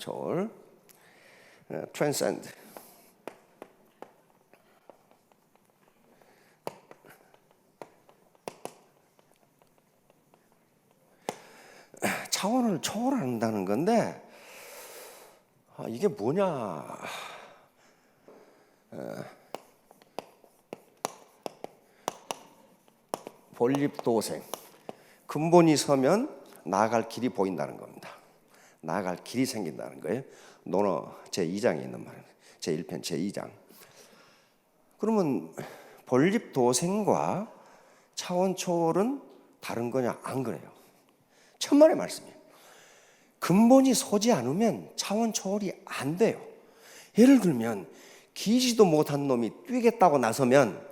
초월, transcend. 차원을 초월한다는 건데 이게 뭐냐? 본립도생. 근본이 서면 나아갈 길이 보인다는 겁니다. 나아갈 길이 생긴다는 거예요. 논어 제2장에 있는 말입니다. 제1편 제2장. 그러면 본립도생과 차원 초월은 다른 거냐? 안 그래요. 천만의 말씀이에요. 근본이 서지 않으면 차원 초월이 안 돼요. 예를 들면 기지도 못한 놈이 뛰겠다고 나서면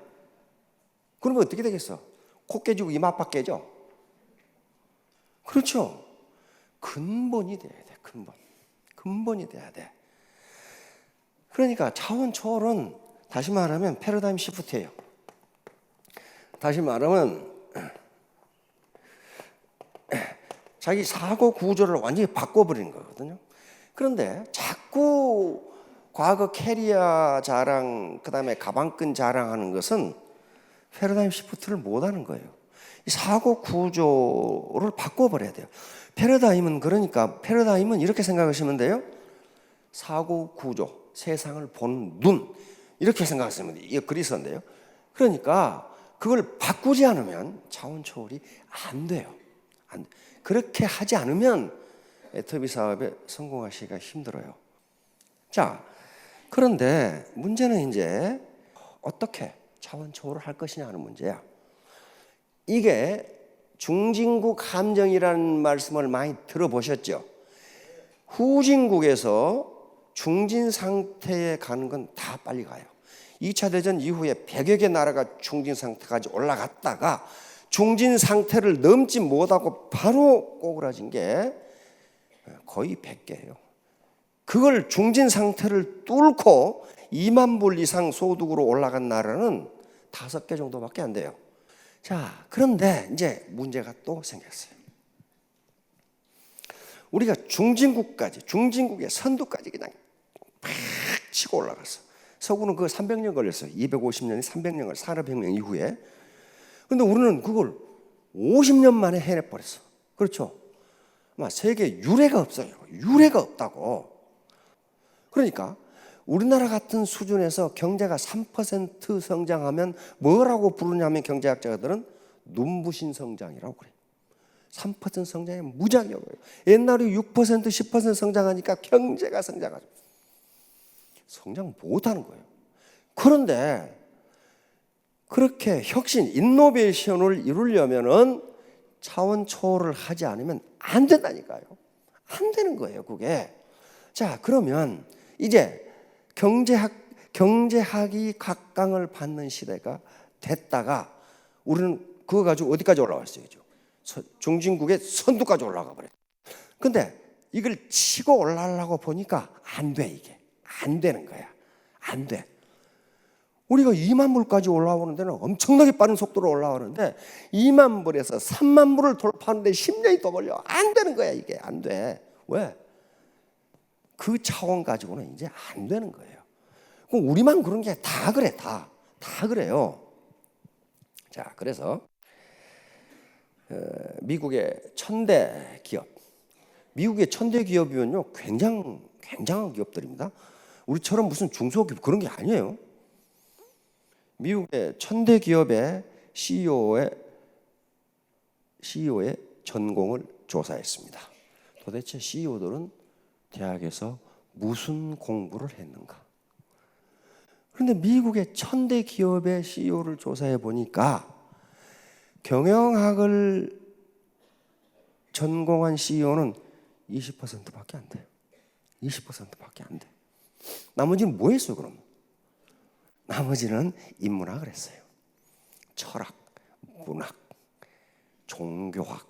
그러면 어떻게 되겠어? 코 깨지고 이마파 깨져. 그렇죠. 근본이 돼야 돼. 근본이 돼야 돼. 그러니까 차원 초월은 다시 말하면 패러다임 시프트예요. 다시 말하면 자기 사고 구조를 완전히 바꿔버리는 거거든요. 그런데 자꾸 과거 캐리어 자랑, 그 다음에 가방끈 자랑하는 것은 패러다임 시프트를 못하는 거예요. 이 사고 구조를 바꿔버려야 돼요. 패러다임은 이렇게 생각하시면 돼요. 사고 구조, 세상을 보는 눈, 이렇게 생각하시면 돼요. 이게 그리스인데요. 그러니까 그걸 바꾸지 않으면 차원 초월이 안 돼요. 그렇게 하지 않으면 애터비 사업에 성공하시기가 힘들어요. 자, 그런데 문제는 이제 어떻게 차원 초월을 할 것이냐 하는 문제야. 이게 중진국 함정이라는 말씀을 많이 들어보셨죠? 후진국에서 중진 상태에 가는 건 다 빨리 가요. 2차 대전 이후에 100여 개 나라가 중진 상태까지 올라갔다가 중진 상태를 넘지 못하고 바로 꼬그라진 게 거의 100개예요. 그걸 중진 상태를 뚫고 2만 불 이상 소득으로 올라간 나라는 5개 정도밖에 안 돼요. 자, 그런데 이제 문제가 또 생겼어요. 우리가 중진국의 선두까지 그냥 팍 치고 올라갔어. 서구는 그거 300년 걸렸어요. 250년이 300년을 산업혁명 이후에. 근데 우리는 그걸 50년 만에 해내버렸어. 그렇죠? 세계에 유례가 없어요. 유례가 없다고. 그러니까 우리나라 같은 수준에서 경제가 3% 성장하면 뭐라고 부르냐면 경제학자들은 눈부신 성장이라고 그래요. 3% 성장이 무지하게 어려워요. 옛날에 6% 10% 성장하니까 경제가 성장 못하는 거예요. 그런데 그렇게 혁신, 인노베이션을 이루려면은 차원 초월을 하지 않으면 안 된다니까요. 안 되는 거예요, 그게. 자, 그러면 이제 경제학이 각광을 받는 시대가 됐다가 우리는 그거 가지고 어디까지 올라왔어요? 중진국의 선두까지 올라가 버렸어요. 근데 이걸 치고 올라가려고 보니까 안 돼, 이게. 안 되는 거야. 안 돼. 우리가 2만 불까지 올라오는 데는 엄청나게 빠른 속도로 올라오는데 2만 불에서 3만 불을 돌파하는데 10년이 더 걸려. 안 되는 거야, 이게. 안 돼. 왜? 그 차원 가지고는 이제 안 되는 거예요. 그럼 우리만 그런 게 다 그래, 다 그래요. 자, 그래서 미국의 천대 기업, 미국의 천대 기업이면요 굉장한 기업들입니다. 우리처럼 무슨 중소기업 그런 게 아니에요. 미국의 천대 기업의 CEO의 전공을 조사했습니다. 도대체 CEO들은 대학에서 무슨 공부를 했는가? 그런데 미국의 천대 기업의 CEO를 조사해 보니까 경영학을 전공한 CEO는 20%밖에 안 돼요. 20%밖에 안 돼. 나머지는 뭐 했어요, 그럼? 나머지는 인문학을 했어요. 철학, 문학, 종교학,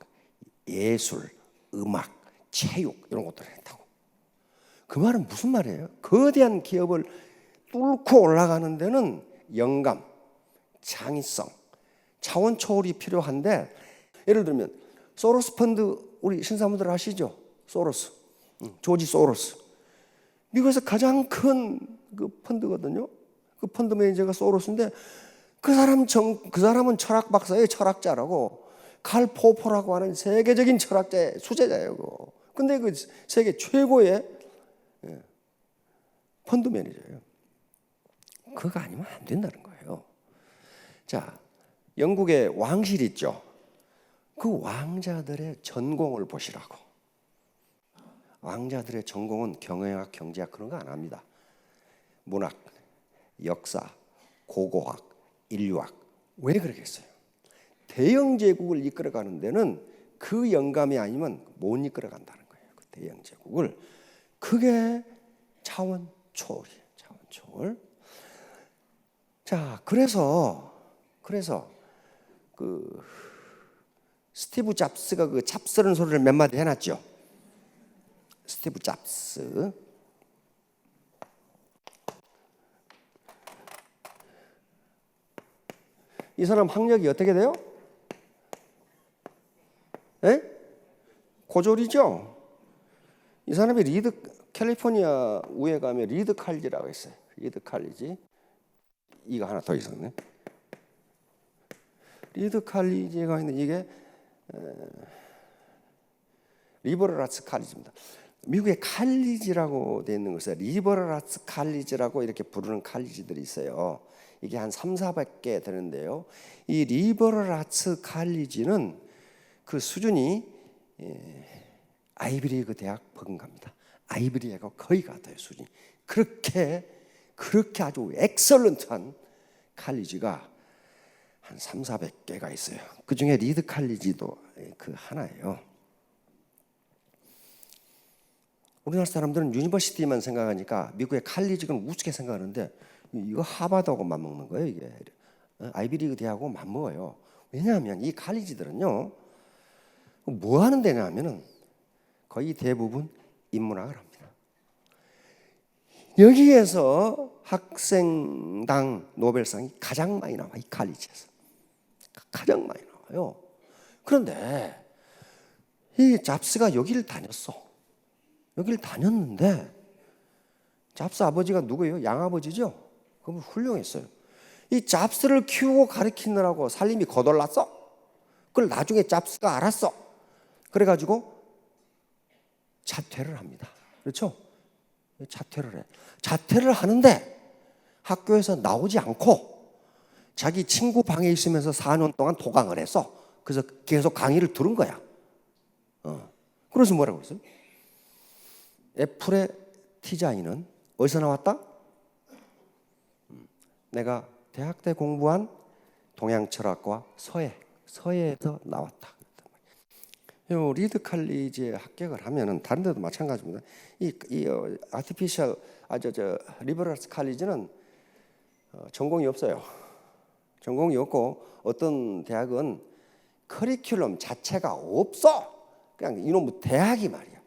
예술, 음악, 체육 이런 것들을 했다고. 그 말은 무슨 말이에요? 거대한 기업을 뚫고 올라가는 데는 영감, 창의성, 차원 초월이 필요한데 예를 들면 소로스 펀드 우리 신사분들 아시죠? 소로스, 조지 소로스. 미국에서 가장 큰 그 펀드거든요. 그 펀드 매니저가 소로스인데 그 사람은 철학 박사예요. 철학자라고. 칼 포퍼라고 하는 세계적인 철학자의 수제자예요. 근데 그 세계 최고의 펀드 매니저예요. 그거 아니면 안 된다는 거예요. 자, 영국의 왕실 있죠. 그 왕자들의 전공을 보시라고. 왕자들의 전공은 경영학, 경제학 그런 거 안 합니다. 문학, 역사, 고고학, 인류학. 왜 그러겠어요? 대영 제국을 이끌어가는 데는 그 영감이 아니면 못 이끌어간다는 거예요. 그 대영 제국을. 그게 차원 초월이에요. 차원 초월. 자, 그래서 그 스티브 잡스가 그 잡스러운 소리를 몇 마디 해놨죠. 스티브 잡스. 이 사람 학력이 어떻게 돼요? 에? 고졸이죠. 이 사람이 캘리포니아 우에 가면 리드 칼리지라고 있어요. 리드 칼리지. 이거 하나 더 있었네. 리드 칼리지가 있는 이게 리버럴 아츠 칼리지입니다. 미국의 칼리지라고 되어 있는 것에 리버럴 아츠 칼리지라고 이렇게 부르는 칼리지들이 있어요. 이게 한 300~400개 되는데요. 이 리버럴 아츠 칼리지는 그 수준이 아이비리그 대학 버금갑니다. 아이비리그가 거의 같아요. 수준이. 그렇게 아주 엑설런트한 칼리지가 한 300~400개가 있어요. 그 중에 리드 칼리지도 그 하나예요. 우리나라 사람들은 유니버시티만 생각하니까 미국의 칼리지는 우습게 생각하는데 이거 하버드하고 맞먹는 거예요. 이게 아이비리그 대학하고 맞먹어요. 왜냐하면 이 칼리지들은요 뭐 하는 데냐면은 거의 대부분 인문학을 합니다. 여기에서 학생당 노벨상이 가장 많이 나와. 이 칼리지에서 가장 많이 나와요. 그런데 이 잡스가 여기를 다녔어. 여기를 다녔는데 잡스 아버지가 누구예요? 양아버지죠? 그럼 훌륭했어요. 이 잡스를 키우고 가르치느라고 살림이 거덜났어. 그걸 나중에 잡스가 알았어. 그래가지고 자퇴를 합니다. 그렇죠? 자퇴를 해. 자퇴를 하는데 학교에서 나오지 않고 자기 친구 방에 있으면서 4년 동안 도강을 했어. 그래서 계속 강의를 들은 거야. 그래서 뭐라고 했어요? 애플의 디자인은 어디서 나왔다? 내가 대학 때 공부한 동양철학과 서예에서 나왔다. 리드 칼리지에 합격을 하면은 다른 데도 마찬가지입니다. 이 아티피셜 리버럴 아츠 칼리지는 전공이 없어요. 전공이 없고 어떤 대학은 커리큘럼 자체가 없어. 그냥 이놈의 대학이 말이야.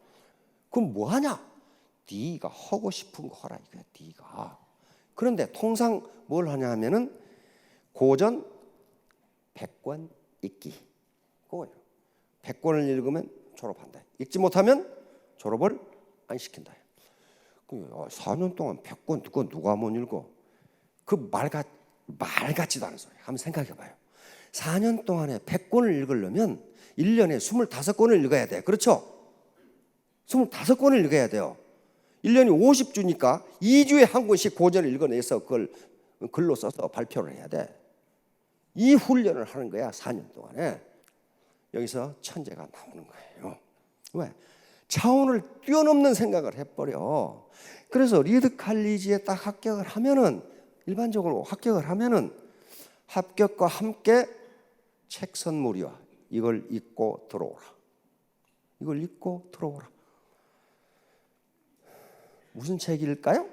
그럼 뭐 하냐? 네가 하고 싶은 거 하라 이거야. 네가. 그런데 통상 뭘 하냐 하면은 고전 100권 읽기. 그거예요. 100권을 읽으면 졸업한다. 읽지 못하면 졸업을 안 시킨다. 4년 동안 100권 그건 누가 못 읽어? 그 말 같지도 않은 소리. 한번 생각해 봐요. 4년 동안에 100권을 읽으려면 1년에 25권을 읽어야 돼. 그렇죠? 25권을 읽어야 돼요. 1년이 50주니까 2주에 한 권씩 고전을 읽어내서 그걸 글로 써서 발표를 해야 돼. 이 훈련을 하는 거야. 4년 동안에. 여기서 천재가 나오는 거예요. 왜? 차원을 뛰어넘는 생각을 해버려. 그래서 리드 칼리지에 딱 합격을 하면은 일반적으로 합격을 하면은 합격과 함께 책 선물이 와. 이걸 읽고 들어오라. 이걸 읽고 들어오라. 무슨 책일까요?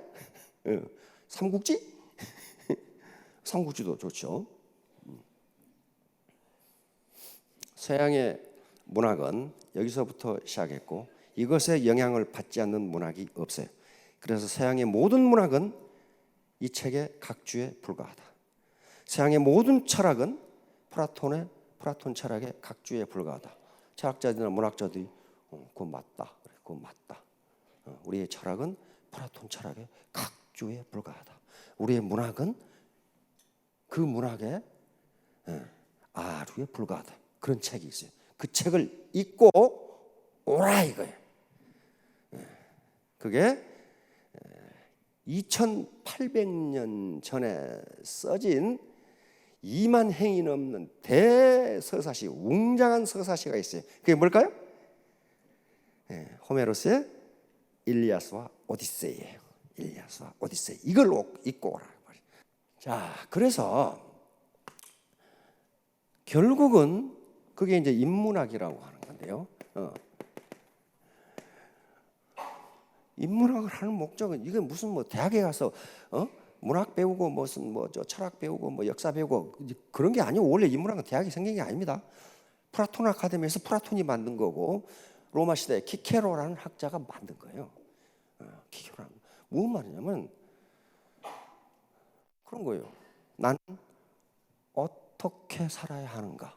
삼국지? 삼국지도 좋죠. 서양의 문학은 여기서부터 시작했고 이것에 영향을 받지 않는 문학이 없어요. 그래서 서양의 모든 문학은 이 책의 각주에 불과하다. 서양의 모든 철학은 플라톤 철학의 각주에 불과하다. 철학자들이나 문학자들이 그건 맞다. 그건 맞다. 우리의 철학은 플라톤 철학의 각주에 불과하다. 우리의 문학은 그 문학의 아류에 불과하다. 그런 책이 있어요. 그 책을 읽고 오라 이거예요. 그게 2800년 전에 써진 2만 행이 넘는 대서사시, 웅장한 서사시가 있어요. 그게 뭘까요? 호메로스의 일리아스와 오디세이예요. 일리아스와 오디세이. 이걸 읽고 오라. 자, 그래서 결국은 그게 이제 인문학이라고 하는 건데요. 인문학을 하는 목적은 이게 무슨 뭐 대학에 가서 문학 배우고 무슨 뭐 저 철학 배우고 뭐 역사 배우고 그런 게 아니고, 원래 인문학은 대학이 생긴 게 아닙니다. 플라톤 아카데미에서 플라톤이 만든 거고 로마 시대에 키케로라는 학자가 만든 거예요. 키케로라는 무슨 말이냐면 그런 거예요. 나는 어떻게 살아야 하는가?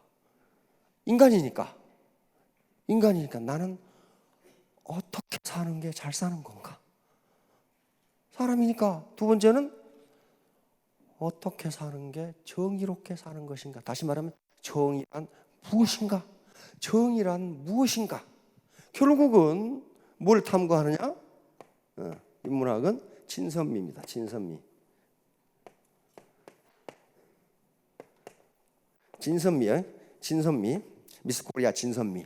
인간이니까 나는 어떻게 사는 게 잘 사는 건가? 사람이니까. 두 번째는 어떻게 사는 게 정의롭게 사는 것인가? 다시 말하면 정의란 무엇인가? 정의란 무엇인가? 결국은 뭘 탐구하느냐? 인문학은 진선미입니다. 진선미. 진선미. 미스 코리아 진선미.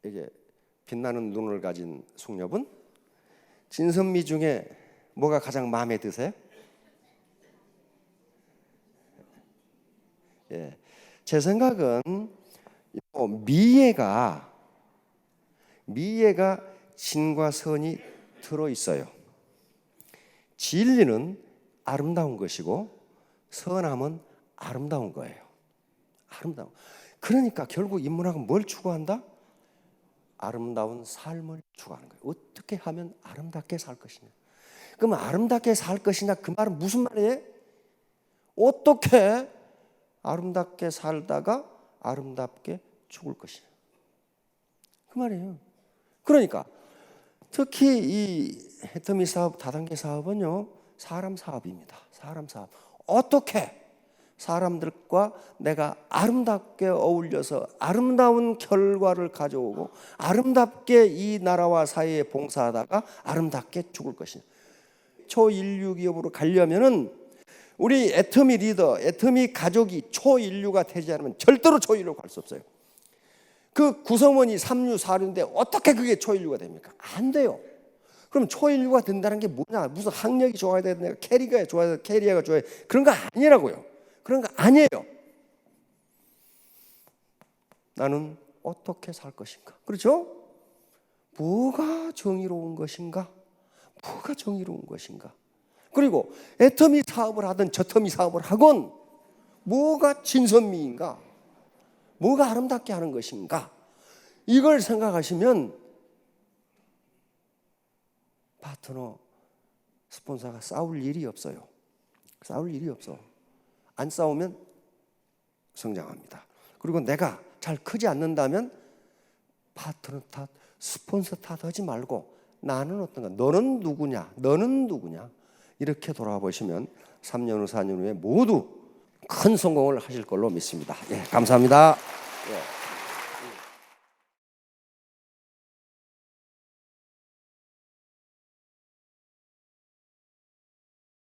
이게 빛나는 눈을 가진 숙녀분. 진선미 중에 뭐가 가장 마음에 드세요? 제 생각은 미예가 진과 선이 들어 있어요. 진리는 아름다운 것이고 선함은 아름다운 거예요. 아름다운. 그러니까 결국 인문학은 뭘 추구한다? 아름다운 삶을 추구하는 거예요. 어떻게 하면 아름답게 살 것이냐. 그러면 아름답게 살 것이냐, 그 말은 무슨 말이에요? 어떻게 아름답게 살다가 아름답게 죽을 것이냐, 그 말이에요. 그러니까 특히 이 애터미 사업, 다단계 사업은요, 사람 사업입니다. 사람 사업. 어떻게 사람들과 내가 아름답게 어울려서 아름다운 결과를 가져오고 아름답게 이 나라와 사회에 봉사하다가 아름답게 죽을 것이냐. 초인류 기업으로 가려면은 우리 애터미 리더, 애터미 가족이 초인류가 되지 않으면 절대로 초인류로 갈 수 없어요. 그 구성원이 3류, 4류인데 어떻게 그게 초인류가 됩니까? 안 돼요. 그럼 초인류가 된다는 게 뭐냐? 무슨 학력이 좋아야 되냐? 캐리어가 좋아야 돼? 캐리어가 좋아야 돼? 그런 거 아니라고요. 그런 거 아니에요. 나는 어떻게 살 것인가? 그렇죠? 뭐가 정의로운 것인가? 뭐가 정의로운 것인가? 그리고 애터미 사업을 하든 저터미 사업을 하건 뭐가 진선미인가? 뭐가 아름답게 하는 것인가? 이걸 생각하시면 파트너, 스폰서가 싸울 일이 없어요. 싸울 일이 없어. 안 싸우면 성장합니다. 그리고 내가 잘 크지 않는다면 파트너 탓, 스폰서 탓하지 말고 나는 어떤가? 너는 누구냐? 너는 누구냐? 이렇게 돌아보시면 3년 후, 4년 후에 모두 큰 성공을 하실 걸로 믿습니다. 감사합니다.